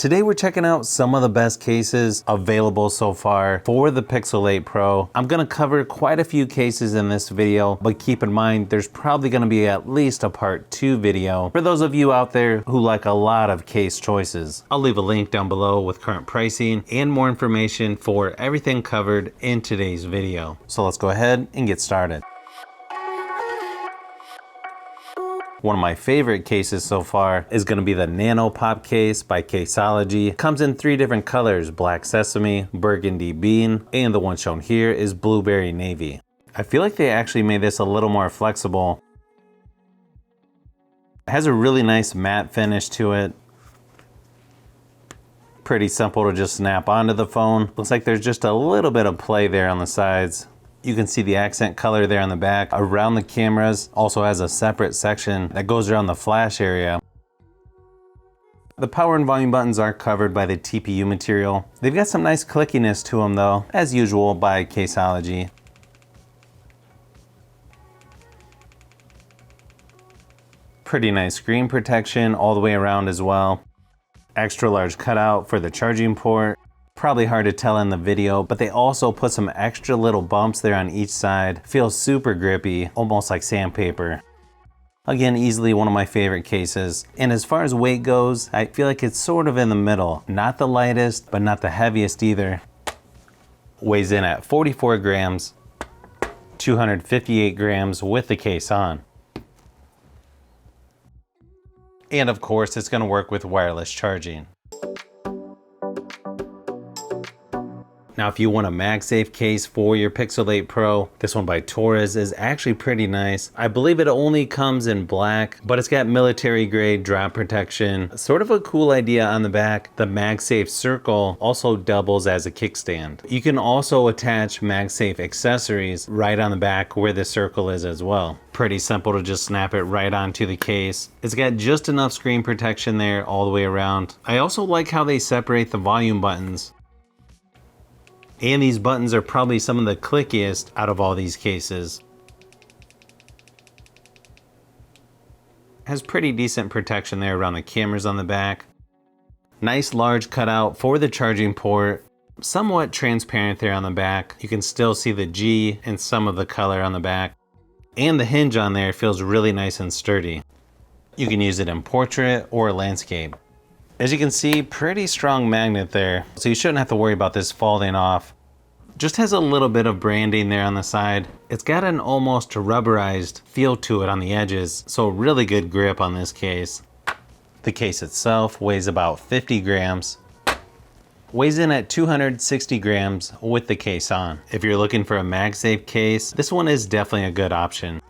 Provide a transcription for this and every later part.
Today we're checking out some of the best cases available so far for the Pixel 8 Pro. I'm gonna cover quite a few cases in this video, but keep in mind there's probably gonna be at least a part 2 video for those of you out there who like a lot of case choices. I'll leave a link down below with current pricing and more information for everything covered in today's video. So let's go ahead and get started. One of my favorite cases so far is going to be the Nanopop case by Kology. It comes in 3 different colors: black sesame, burgundy bean, and the one shown here is blueberry navy. I feel like they actually made this a little more flexible. It has a really nice matte finish to it. Pretty simple to just snap onto the phone. Looks like there's just a little bit of play there on the sides. You can see the accent color there on the back. Around the cameras also has a separate section that goes around the flash area. The power and volume buttons are covered by the TPU material. They've got some nice clickiness to them though, as usual by Kology. Pretty nice screen protection all the way around as well. Extra large cutout for the charging port. Probably hard to tell in the video, but they also put some extra little bumps there on each side. Feels super grippy, almost like sandpaper. Again, easily one of my favorite cases. And as far as weight goes, I feel like it's sort of in the middle. Not the lightest, but not the heaviest either. Weighs in at 44 grams, 258 grams with the case on. And of course, it's gonna work with wireless charging. Now, if you want a MagSafe case for your Pixel 8 Pro, this one by Torres is actually pretty nice. I believe it only comes in black, but it's got military grade drop protection. Sort of a cool idea on the back. The MagSafe circle also doubles as a kickstand. You can also attach MagSafe accessories right on the back where the circle is as well. Pretty simple to just snap it right onto the case. It's got just enough screen protection there all the way around. I also like how they separate the volume buttons. And these buttons are probably some of the clickiest out of all these cases. Has pretty decent protection there around the cameras on the back. Nice large cutout for the charging port. Somewhat transparent there on the back. You can still see the G and some of the color on the back. And the hinge on there feels really nice and sturdy. You can use it in portrait or landscape. As you can see, pretty strong magnet there, so you shouldn't have to worry about this falling off. Just has a little bit of branding there on the side. It's got an almost rubberized feel to it on the edges, so really good grip on this case. The case itself weighs about 50 grams. Weighs in at 260 grams with the case on. If you're looking for a MagSafe case, this one is definitely a good option.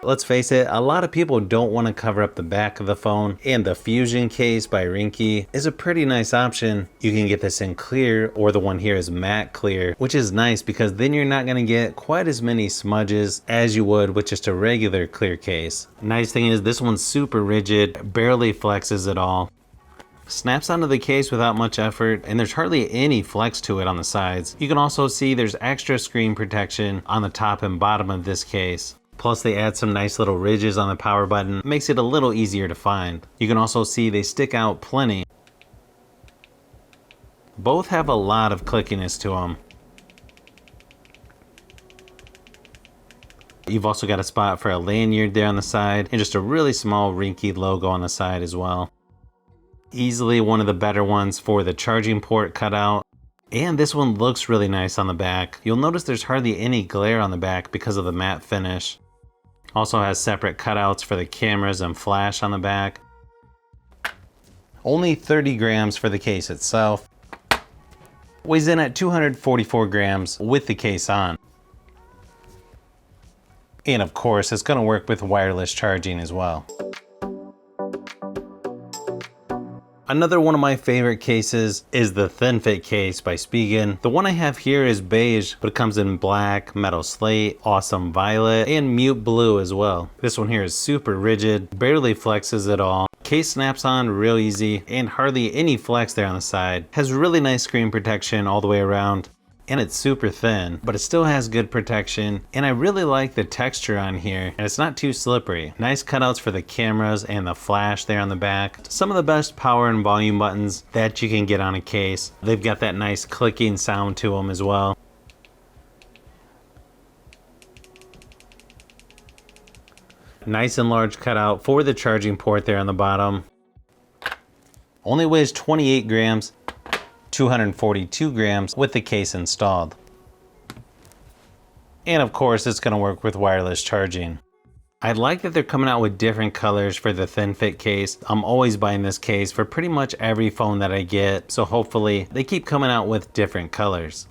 Let's face it, a lot of people don't want to cover up the back of the phone, and the Fusion case by Rinky is a pretty nice option. You can get this in clear, or the one here is matte clear, which is nice because then you're not going to get quite as many smudges as you would with just a regular clear case. Nice thing is this one's super rigid, barely flexes at all. Snaps onto the case without much effort, and there's hardly any flex to it on the sides. You can also see there's extra screen protection on the top and bottom of this case. Plus they add some nice little ridges on the power button, makes it a little easier to find. You can also see they stick out plenty. Both have a lot of clickiness to them. You've also got a spot for a lanyard there on the side, and just a really small Rinky logo on the side as well. Easily one of the better ones for the charging port cutout. And this one looks really nice on the back. You'll notice there's hardly any glare on the back because of the matte finish. Also has separate cutouts for the cameras and flash on the back. Only 30 grams for the case itself. Weighs in at 244 grams with the case on. And of course, it's going to work with wireless charging as well. Another one of my favorite cases is the Thin Fit case by Spigen. The one I have here is beige, but it comes in black, metal slate, awesome violet, and mute blue as well. This one here is super rigid, barely flexes at all. Case snaps on real easy, and hardly any flex there on the side. Has really nice screen protection all the way around. and it's super thin, but it still has good protection. And I really like the texture on here, and it's not too slippery. Nice cutouts for the cameras and the flash there on the back. Some of the best power and volume buttons that you can get on a case. They've got that nice clicking sound to them as well. Nice and large cutout for the charging port there on the bottom. Only weighs 28 grams, 242 grams with the case installed. And of course, it's going to work with wireless charging. I like that they're coming out with different colors for the thin fit case. I'm always buying this case for pretty much every phone that I get, so hopefully they keep coming out with different colors.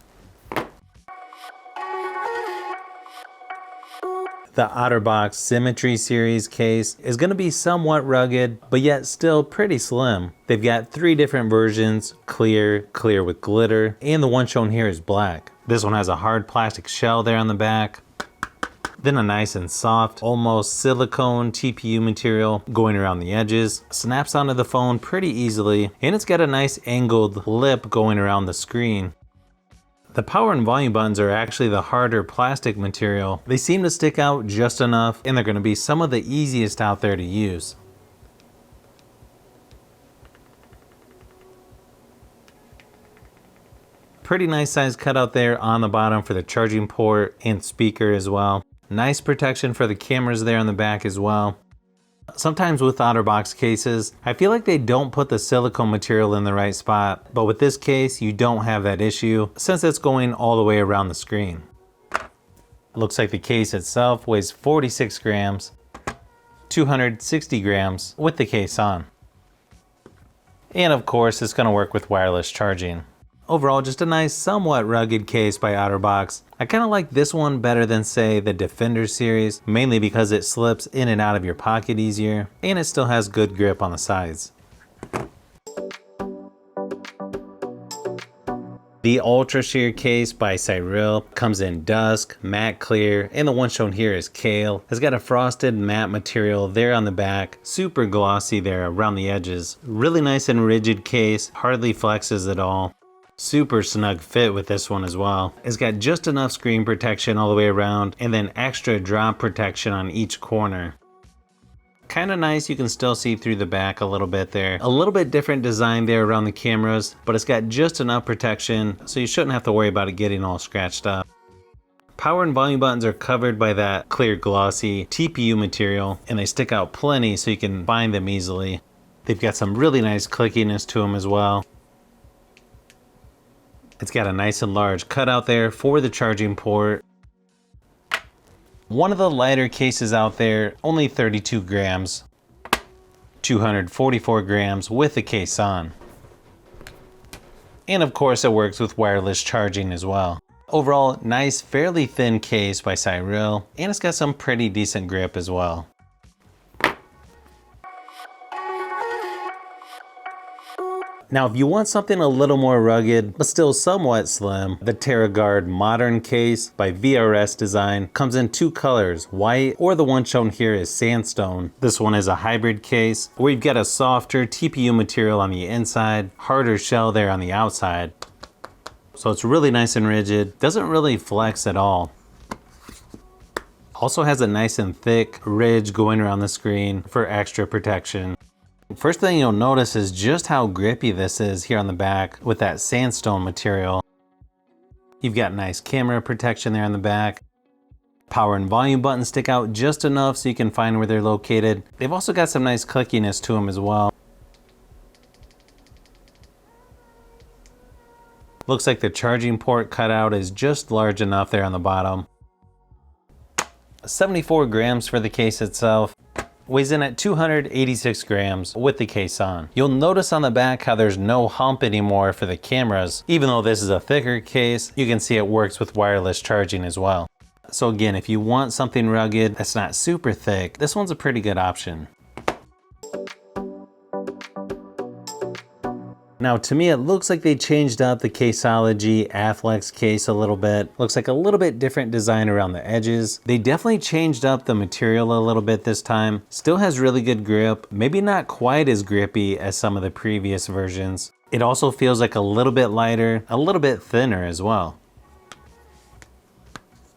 The OtterBox Symmetry Series case is going to be somewhat rugged, but yet still pretty slim. They've got 3 different versions: clear, clear with glitter, and the one shown here is black. This one has a hard plastic shell there on the back, then a nice and soft, almost silicone TPU material going around the edges. Snaps onto the phone pretty easily, and it's got a nice angled lip going around the screen. The power and volume buttons are actually the harder plastic material. They seem to stick out just enough, and they're going to be some of the easiest out there to use. Pretty nice size cutout there on the bottom for the charging port and speaker as well. Nice protection for the cameras there on the back as well. Sometimes with OtterBox cases, I feel like they don't put the silicone material in the right spot, but with this case, you don't have that issue since it's going all the way around the screen. Looks like the case itself weighs 46 grams, 260 grams with the case on. And of course, it's going to work with wireless charging. Overall, just a nice, somewhat rugged case by OtterBox. I kind of like this one better than, say, the Defender series, mainly because it slips in and out of your pocket easier, and it still has good grip on the sides. The Ultra Sheer case by Cill comes in dusk, matte clear, and the one shown here is kale. It's got a frosted matte material there on the back, super glossy there around the edges. Really nice and rigid case, hardly flexes at all. Super snug fit with this one as well. It's got just enough screen protection all the way around, and then extra drop protection on each corner. Kind of nice, you can still see through the back a little bit there. A little bit different design there around the cameras, but it's got just enough protection, so you shouldn't have to worry about it getting all scratched up. Power and volume buttons are covered by that clear glossy TPU material, and they stick out plenty so you can find them easily. They've got some really nice clickiness to them as well. It's got a nice and large cutout there for the charging port. One of the lighter cases out there, only 32 grams, 244 grams with the case on. And of course it works with wireless charging as well. Overall, nice, fairly thin case by Cill, and it's got some pretty decent grip as well. Now, if you want something a little more rugged, but still somewhat slim, the TerraGuard Modern case by VRS Design comes in 2 colors, white, or the one shown here is sandstone. This one is a hybrid case, where you've got a softer TPU material on the inside, harder shell there on the outside. So it's really nice and rigid, doesn't really flex at all. Also has a nice and thick ridge going around the screen for extra protection. First thing you'll notice is just how grippy this is here on the back with that sandstone material. You've got nice camera protection there on the back. Power and volume buttons stick out just enough so you can find where they're located. They've also got some nice clickiness to them as well. Looks like the charging port cutout is just large enough there on the bottom. 74 grams for the case itself. Weighs in at 286 grams with the case on. You'll notice on the back how there's no hump anymore for the cameras. Even though this is a thicker case, you can see it works with wireless charging as well. So again, if you want something rugged that's not super thick, this one's a pretty good option. Now to me, it looks like they changed up the Kology Athlex case a little bit. Looks like a little bit different design around the edges. They definitely changed up the material a little bit this time. Still has really good grip, maybe not quite as grippy as some of the previous versions. It also feels like a little bit lighter, a little bit thinner as well.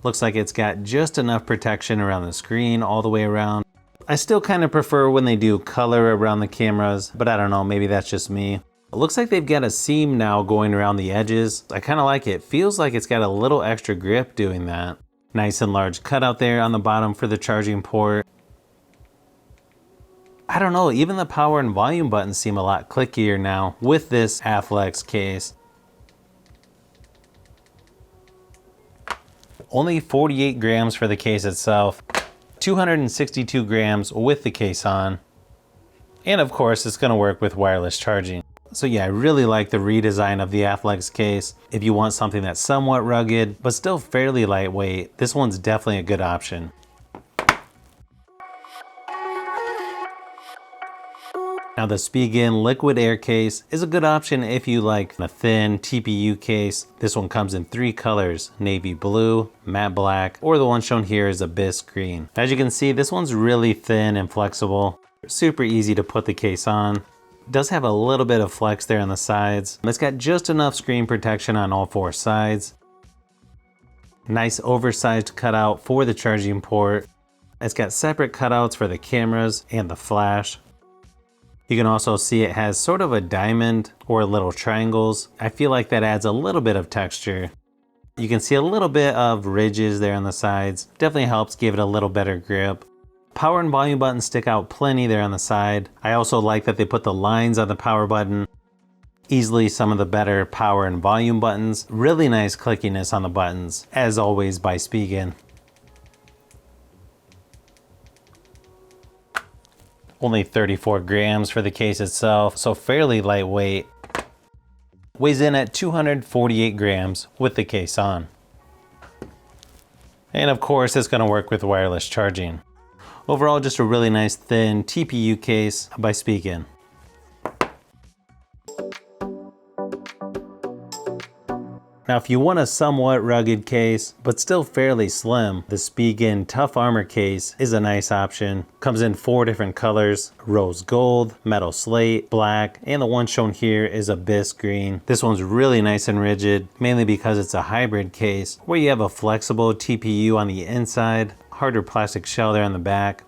Looks like it's got just enough protection around the screen all the way around. I still kind of prefer when they do color around the cameras, but I don't know, maybe that's just me. It looks like they've got a seam now going around the edges. I kind of like it. Feels like it's got a little extra grip doing that. Nice and large cutout there on the bottom for the charging port. I don't know, even the power and volume buttons seem a lot clickier now with this Athlex case. Only 48 grams for the case itself, 262 grams with the case on. And of course, it's gonna work with wireless charging. So yeah, I really like the redesign of the Athlex case. If you want something that's somewhat rugged, but still fairly lightweight, this one's definitely a good option. Now the Spigen liquid air case is a good option if you like a thin TPU case. This one comes in 3 colors, navy blue, matte black, or the one shown here is abyss green. As you can see, this one's really thin and flexible. Super easy to put the case on. It does have a little bit of flex there on the sides. It's got just enough screen protection on all 4 sides. Nice oversized cutout for the charging port. It's got separate cutouts for the cameras and the flash. You can also see it has sort of a diamond or little triangles. I feel like that adds a little bit of texture. You can see a little bit of ridges there on the sides. Definitely helps give it a little better grip. Power and volume buttons stick out plenty there on the side. I also like that they put the lines on the power button. Easily some of the better power and volume buttons. Really nice clickiness on the buttons, as always by Spigen. Only 34 grams for the case itself, so fairly lightweight. Weighs in at 248 grams with the case on. And of course, it's gonna work with wireless charging. Overall, just a really nice thin TPU case by Spigen. Now, if you want a somewhat rugged case, but still fairly slim, the Spigen Tough Armor case is a nice option. Comes in 4 different colors, rose gold, metal slate, black, and the one shown here is abyss green. This one's really nice and rigid, mainly because it's a hybrid case, where you have a flexible TPU on the inside, harder plastic shell there on the back.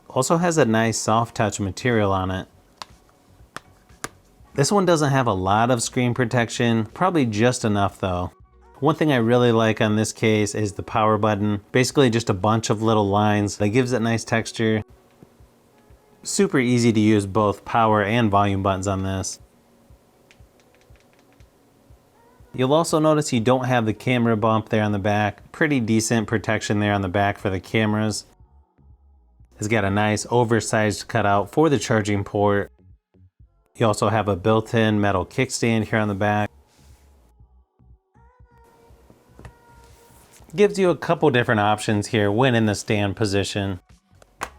Also has a nice soft touch material on it. This one doesn't have a lot of screen protection, probably just enough though. One thing I really like on this case is the power button. Basically just a bunch of little lines that gives it nice texture. Super easy to use both power and volume buttons on this. You'll also notice you don't have the camera bump there on the back. Pretty decent protection there on the back for the cameras. It's got a nice oversized cutout for the charging port. You also have a built-in metal kickstand here on the back. Gives you a couple different options here when in the stand position.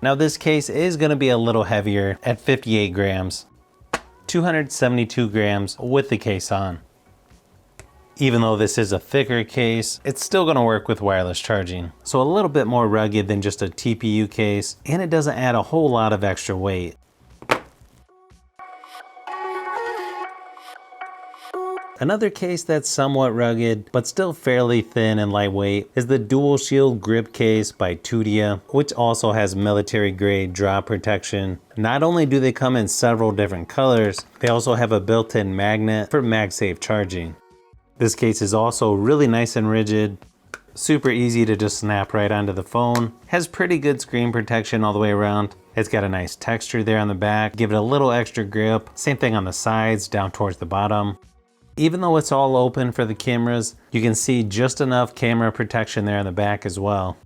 Now this case is going to be a little heavier at 58 grams, 272 grams with the case on. Even though this is a thicker case, it's still going to work with wireless charging. So a little bit more rugged than just a TPU case, and it doesn't add a whole lot of extra weight. Another case that's somewhat rugged, but still fairly thin and lightweight, is the Dual Shield Grip Case by Tudia, which also has military grade drop protection. Not only do they come in several different colors, they also have a built-in magnet for MagSafe charging. This case is also really nice and rigid, super easy to just snap right onto the phone, has pretty good screen protection all the way around. It's got a nice texture there on the back, give it a little extra grip, same thing on the sides down towards the bottom. Even though it's all open for the cameras, you can see just enough camera protection there in the back as well.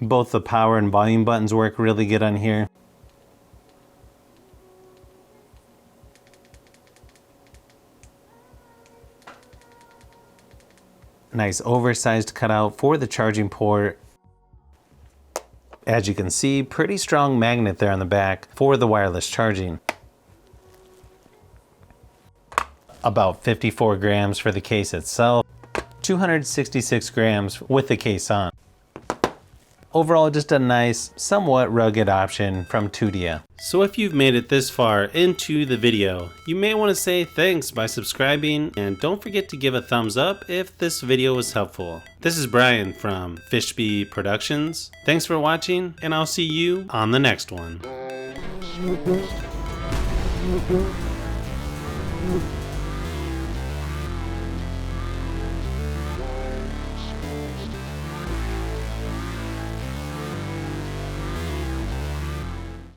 Both the power and volume buttons work really good on here. Nice oversized cutout for the charging port. As you can see, pretty strong magnet there on the back for the wireless charging. About 54 grams for the case itself, 266 grams with the case on. Overall, just a nice, somewhat rugged option from Tudia. So if you've made it this far into the video, you may want to say thanks by subscribing, and don't forget to give a thumbs up if this video was helpful. This is Brian from Fishbee Productions. Thanks for watching, and I'll see you on the next one.